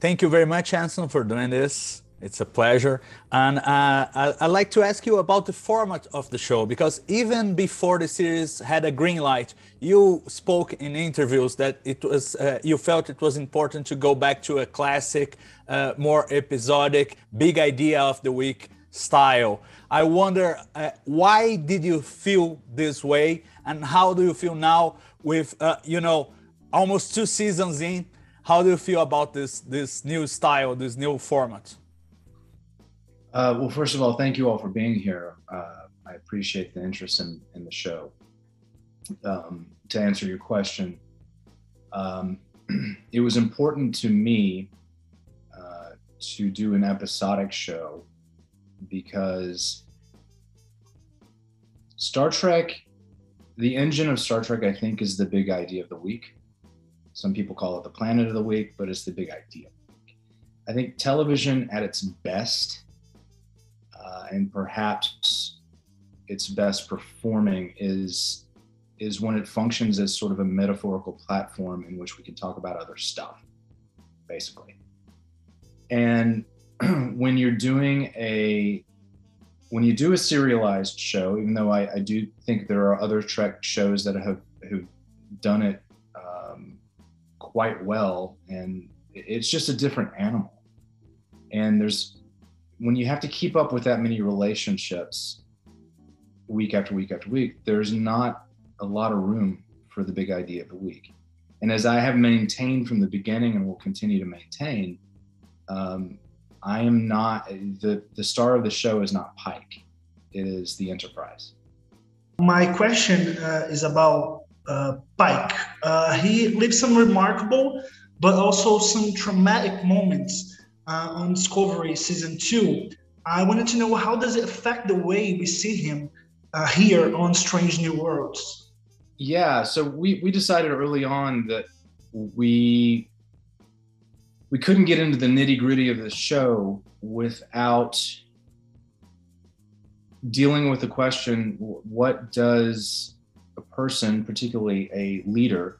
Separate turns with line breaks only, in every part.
Thank you very much, Anson, for doing this. It's a pleasure. And I'd like to ask you about the format of the show, because even before the series had a green light, you spoke in interviews that it was you felt it was important to go back to a classic, more episodic, big idea of the week style. I wonder, why did you feel this way, and how do you feel now with almost 2 seasons in? How do you feel about this new style, this new format?
Well, first of all, thank you all for being here. I appreciate the interest in the show. To answer your question, it was important to me to do an episodic show because Star Trek, the engine of Star Trek, I think, is the big idea of the week. Some people call it the planet of the week, but it's the big idea. I think television at its best, and perhaps its best performing, is when it functions as sort of a metaphorical platform in which we can talk about other stuff, basically. And when you do a serialized show, even though I do think there are other Trek shows that have done it quite well, and it's just a different animal. And when you have to keep up with that many relationships week after week after week, there's not a lot of room for the big idea of the week. And as I have maintained from the beginning and will continue to maintain, I am not, the star of the show is not Pike, it is the Enterprise.
My question is about Pike. He lived some remarkable, but also some traumatic moments on Discovery Season 2. I wanted to know, how does it affect the way we see him here on Strange New Worlds?
Yeah, so we decided early on that we couldn't get into the nitty-gritty of the show without dealing with the question, what does a person, particularly a leader,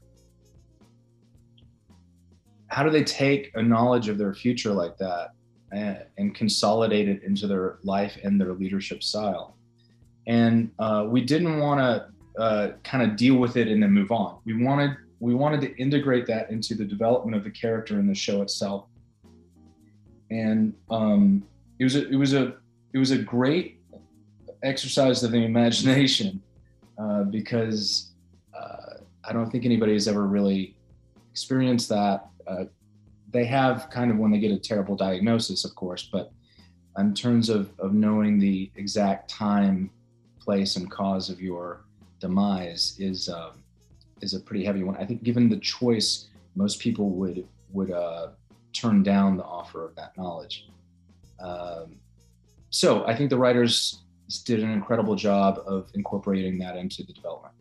how do they take a knowledge of their future like that and consolidate it into their life and their leadership style? And we didn't want to kind of deal with it and then move on. We wanted to integrate that into the development of the character in the show itself. And it was a great exercise of the imagination because I don't think anybody has ever really experienced that. They have kind of when they get a terrible diagnosis, of course, but in terms of knowing the exact time, place, and cause of your demise is a pretty heavy one. I think given the choice, most people would turn down the offer of that knowledge. So I think the writers did an incredible job of incorporating that into the development.